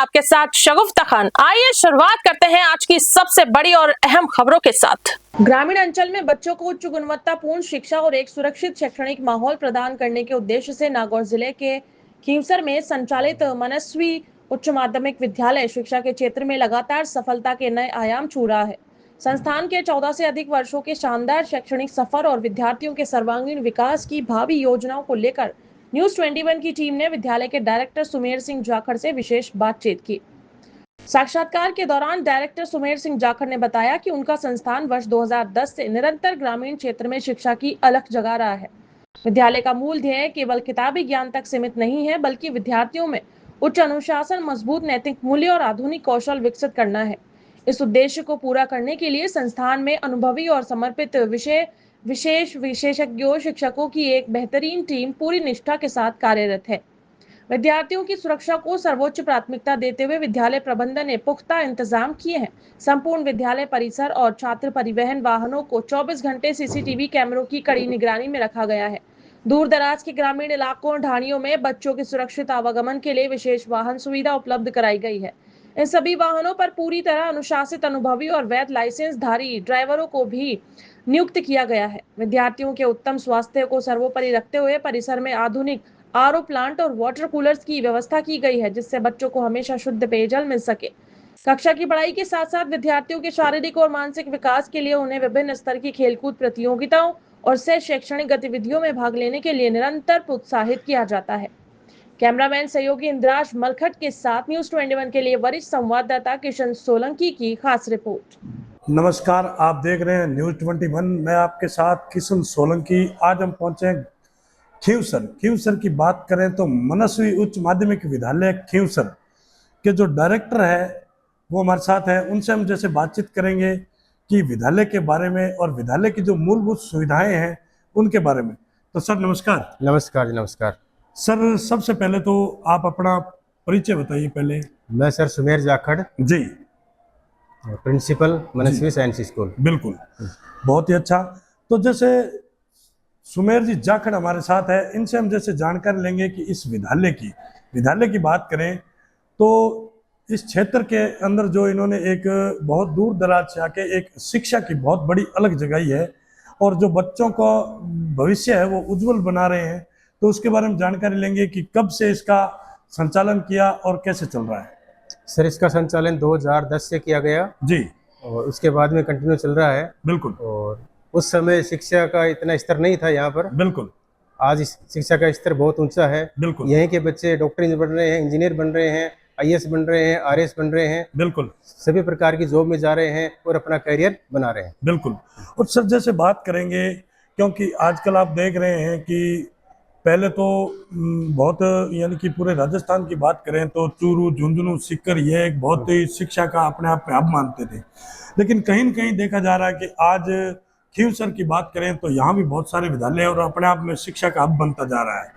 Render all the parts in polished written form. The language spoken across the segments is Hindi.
आपके साथ शगुफ्ता खान। आइए शुरुआत करते हैं आज की सबसे बड़ी और अहम खबरों के साथ। ग्रामीण अंचल में बच्चों को उच्च गुणवत्तापूर्ण शिक्षा और एक सुरक्षित शैक्षणिक माहौल प्रदान करने के उद्देश्य से नागौर जिले के खींवसर में संचालित मनस्वी उच्च माध्यमिक विद्यालय शिक्षा के क्षेत्र में लगातार सफलता के नए आयाम छू रहा है। संस्थान के 14 से अधिक वर्षों के शानदार शैक्षणिक सफर और विद्यार्थियों के सर्वांगीण विकास की भावी योजनाओं को लेकर न्यूज 21 की टीम ने विद्यालय के डायरेक्टर सुमेर सिंह जाखड़ से विशेष बातचीत की। साक्षात्कार के दौरान डायरेक्टर सुमेर सिंह जाखड़ ने बताया कि उनका संस्थान वर्ष 2010 से निरंतर ग्रामीण क्षेत्र में शिक्षा की अलख जगा रहा है। विद्यालय का मूल ध्येय केवल किताबी ज्ञान तक सीमित नहीं है, बल्कि विद्यार्थियों में उच्च अनुशासन, मजबूत नैतिक मूल्य और आधुनिक कौशल विकसित करना है। इस उद्देश्य को पूरा करने के लिए संस्थान में अनुभवी और समर्पित विशेषज्ञों शिक्षकों की एक बेहतरीन टीम पूरी निष्ठा के साथ कार्यरत है। विद्यार्थियों की सुरक्षा को सर्वोच्च प्राथमिकता देते हुए विद्यालय प्रबंधन ने पुख्ता इंतजाम किए हैं। संपूर्ण विद्यालय परिसर और छात्र परिवहन वाहनों को 24 घंटे सीसीटीवी कैमरों की कड़ी निगरानी में रखा गया है। दूर दराज के ग्रामीण इलाकों और ढाणियों में बच्चों के सुरक्षित आवागमन के लिए विशेष वाहन सुविधा उपलब्ध कराई गई है। इन सभी वाहनों पर पूरी तरह अनुशासित, अनुभवी और वैध लाइसेंसधारी ड्राइवरों को भी नियुक्त किया गया है। विद्यार्थियों के उत्तम स्वास्थ्य को सर्वोपरि रखते हुए परिसर में आधुनिक आरओ प्लांट और वाटर कूलर्स की व्यवस्था की गई है, जिससे बच्चों को हमेशा शुद्ध पेयजल मिल सके। कक्षा की पढ़ाई के साथ साथ विद्यार्थियों के शारीरिक और मानसिक विकास के लिए उन्हें विभिन्न स्तर की खेलकूद प्रतियोगिताओं और से शैक्षणिक गतिविधियों में भाग लेने के लिए निरंतर प्रोत्साहित किया जाता है। कैमरामैन सहयोगी इंद्राज मलखट के साथ न्यूज 21 के लिए वरिष्ठ संवाददाता किशन सोलंकी की खास रिपोर्ट। नमस्कार, आप देख रहे हैं न्यूज 21। मैं आपके साथ किशन सोलंकी। आज हम पहुंचे खींवसर की बात करें तो मनस्वी उच्च माध्यमिक विद्यालय खींवसर के जो डायरेक्टर है वो हमारे साथ हैं। उनसे हम जैसे बातचीत करेंगे कि विद्यालय के बारे में और विद्यालय की जो मूलभूत सुविधाएं हैं उनके बारे में। तो सर नमस्कार। नमस्कार जी, नमस्कार सर, सबसे पहले तो आप अपना परिचय बताइए पहले। मैं सर सुमेर जाखड़ जी, प्रिंसिपल मनस्वी साइंस स्कूल। बिल्कुल, बहुत ही अच्छा। तो जैसे सुमेर जी जाखड़ हमारे साथ है, इनसे हम जैसे जानकारी लेंगे कि इस विद्यालय की बात करें तो इस क्षेत्र के अंदर जो इन्होंने एक बहुत दूर दराज से आके एक शिक्षा की बहुत बड़ी अलग जगाई है और जो बच्चों का भविष्य है वो उज्जवल बना रहे हैं, तो उसके बारे में जानकारी लेंगे कि कब से इसका संचालन किया और कैसे चल रहा है। सर, इसका संचालन 2010 से किया गया जी, और उसके बाद में कंटिन्यू चल रहा है। बिल्कुल। और उस समय शिक्षा का इतना स्तर नहीं था यहाँ पर। बिल्कुल। आज शिक्षा का स्तर बहुत ऊंचा है। बिल्कुल। यहीं के बच्चे डॉक्टर बन रहे हैं, इंजीनियर बन रहे हैं, आईएएस बन रहे हैं, आरएएस बन रहे हैं। बिल्कुल, सभी प्रकार की जॉब में जा रहे हैं और अपना करियर बना रहे हैं। बिल्कुल। और सर जैसे बात करेंगे, क्योंकि आजकल आप देख रहे हैं कि पहले तो बहुत, यानी कि पूरे राजस्थान की बात करें तो चूरू, झुंझुनू, सीकर ये एक बहुत ही शिक्षा का अपने आप में हब मानते थे, लेकिन कहीं न कहीं देखा जा रहा है कि आज खींवसर की बात करें तो यहाँ भी बहुत सारे विद्यालय और अपने आप में शिक्षा का हब बनता जा रहा है।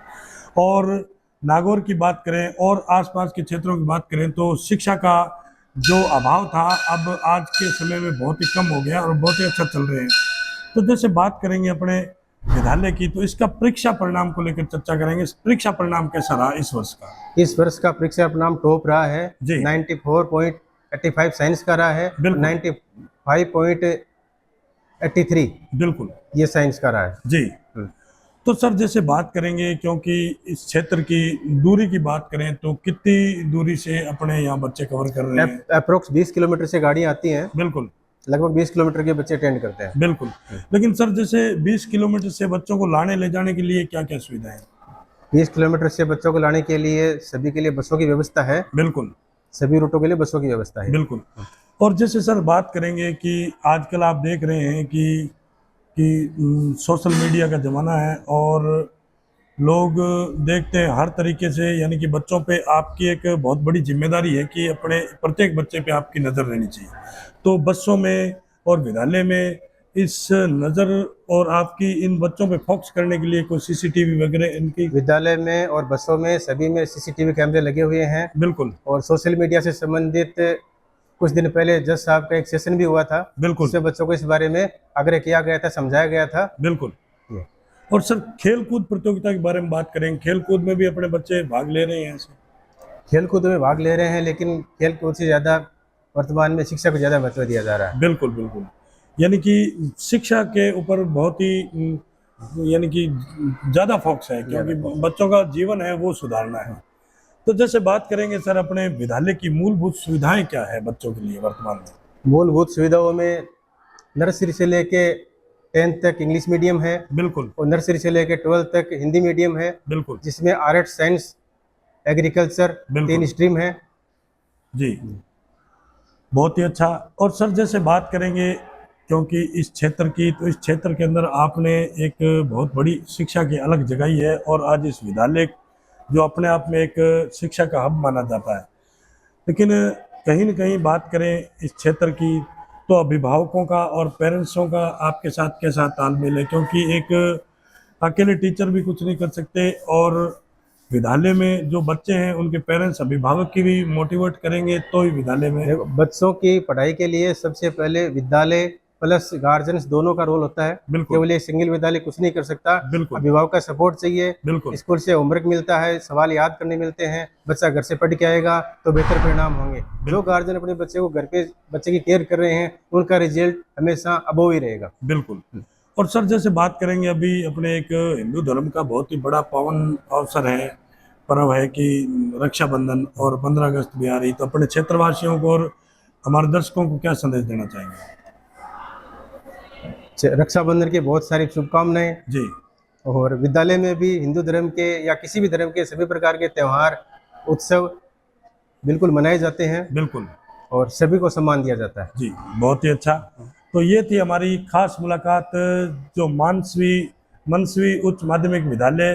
और नागौर की बात करें और आसपास के क्षेत्रों की बात करें तो शिक्षा का जो अभाव था अब आज के समय में बहुत ही कम हो गया और बहुत ही अच्छा चल रहे हैं। तो जैसे बात करेंगे अपने विद्यालय की, तो इसका परीक्षा परिणाम को लेकर चर्चा करेंगे। परीक्षा परिणाम कैसा रहा इस वर्ष का? इस वर्ष का परीक्षा परिणाम टॉप रहा है जी। 94.85 साइंस का रहा है, 95.83 बिल्कुल ये साइंस का रहा है जी। तो सर जैसे बात करेंगे, क्योंकि इस क्षेत्र की दूरी की बात करें तो कितनी दूरी से अपने यहाँ बच्चे कवर कर रहे हैं? अप्रोक्स 20 किलोमीटर से गाड़ियाँ आती हैं। बिल्कुल, लगभग 20 किलोमीटर के बच्चे अटेंड करते हैं। बिल्कुल। लेकिन सर जैसे 20 किलोमीटर से बच्चों को लाने ले जाने के लिए क्या क्या सुविधाएं हैं? 20 किलोमीटर से बच्चों को लाने के लिए सभी के लिए बसों की व्यवस्था है। बिल्कुल, सभी रूटों के लिए बसों की व्यवस्था है। बिल्कुल। और जैसे सर बात करेंगे कि आजकल आप देख रहे हैं कि सोशल मीडिया का ज़माना है और लोग देखते हैं हर तरीके से, यानी कि बच्चों पे आपकी एक बहुत बड़ी जिम्मेदारी है कि अपने प्रत्येक बच्चे पे आपकी नज़र रहनी चाहिए। तो बसों में और विद्यालय में इस नज़र और आपकी इन बच्चों पे फोकस करने के लिए कोई सीसीटीवी वगैरह इनकी? विद्यालय में और बसों में सभी में सीसीटीवी कैमरे लगे हुए हैं। बिल्कुल। और सोशल मीडिया से संबंधित कुछ दिन पहले जज साहब का एक सेशन भी हुआ था। बिल्कुल। जिससे बच्चों को इस बारे में आग्रह किया गया था, समझाया गया था। बिल्कुल। और सर खेल कूद प्रतियोगिता के बारे में बात करें, खेल कूद में भी अपने बच्चे भाग ले रहे हैं ऐसे? खेल कूद में भाग ले रहे हैं, लेकिन खेल कूद से ज़्यादा वर्तमान में शिक्षा को ज़्यादा महत्व दिया जा रहा है। बिल्कुल बिल्कुल। यानी कि शिक्षा के ऊपर बहुत ही यानी कि ज़्यादा फोकस है, क्योंकि बच्चों का जीवन है वो सुधारना है। तो जैसे बात करेंगे सर, अपने विद्यालय की मूलभूत सुविधाएं क्या है बच्चों के लिए वर्तमान में? मूलभूत सुविधाओं में नर्सरी से लेके 10th तक इंग्लिश मीडियम है, बिल्कुल और नर्सरी से लेके 12th तक हिंदी मीडियम है, बिल्कुल जिसमें आर्ट, साइंस, एग्रीकल्चर बिल्कुल। 3 स्ट्रीम है। जी, बहुत ही अच्छा। और सर जैसे बात करेंगे, क्योंकि इस क्षेत्र की, तो इस क्षेत्र के अंदर आपने एक बहुत बड़ी शिक्षा की अलग जगाई है, और आज इस विद्यालय जो अपने आप में एक शिक्षा का हब माना जाता है। लेकिन कहीं न कहीं बात करें इस क्षेत्र की, तो अभिभावकों का और पेरेंट्सों का आपके साथ कैसा तालमेल है? क्योंकि एक अकेले टीचर भी कुछ नहीं कर सकते, और विद्यालय में जो बच्चे हैं उनके पेरेंट्स, अभिभावक की भी मोटिवेट करेंगे तो ही विद्यालय में। देखो, बच्चों की पढ़ाई के लिए सबसे पहले विद्यालय प्लस गार्जियंस दोनों का रोल होता है। बिल्कुल केवल एक सिंगल विद्यालय कुछ नहीं कर सकता, बिल्कुल अभिभावक का सपोर्ट चाहिए। बिल्कुल स्कूल से होमवर्क मिलता है, सवाल याद करने मिलते हैं, बच्चा घर से पढ़ के आएगा तो बेहतर परिणाम होंगे। जो गार्जियन अपने बच्चे को घर पे बच्चे की केयर कर रहे हैं, उनका रिजल्ट हमेशा अबोव ही रहेगा। बिल्कुल। और सर जैसे बात करेंगे, अभी अपने एक हिंदू धर्म का बहुत ही बड़ा पावन अवसर है, पर्व है कि रक्षाबंधन, और 15 अगस्त भी आ रही, तो अपने क्षेत्रवासियों को और हमारे दर्शकों को क्या संदेश देना चाहेंगे? रक्षाबंधन की बहुत सारी शुभकामनाएं। जी और विद्यालय में भी हिंदू धर्म के या किसी भी धर्म के सभी प्रकार के त्यौहार, उत्सव बिल्कुल मनाए जाते हैं, बिल्कुल। और सभी को सम्मान दिया जाता है। जी, बहुत ही अच्छा। तो ये थी हमारी खास मुलाकात, जो मनस्वी उच्च माध्यमिक विद्यालय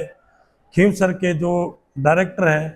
खींवसर के जो डायरेक्टर हैं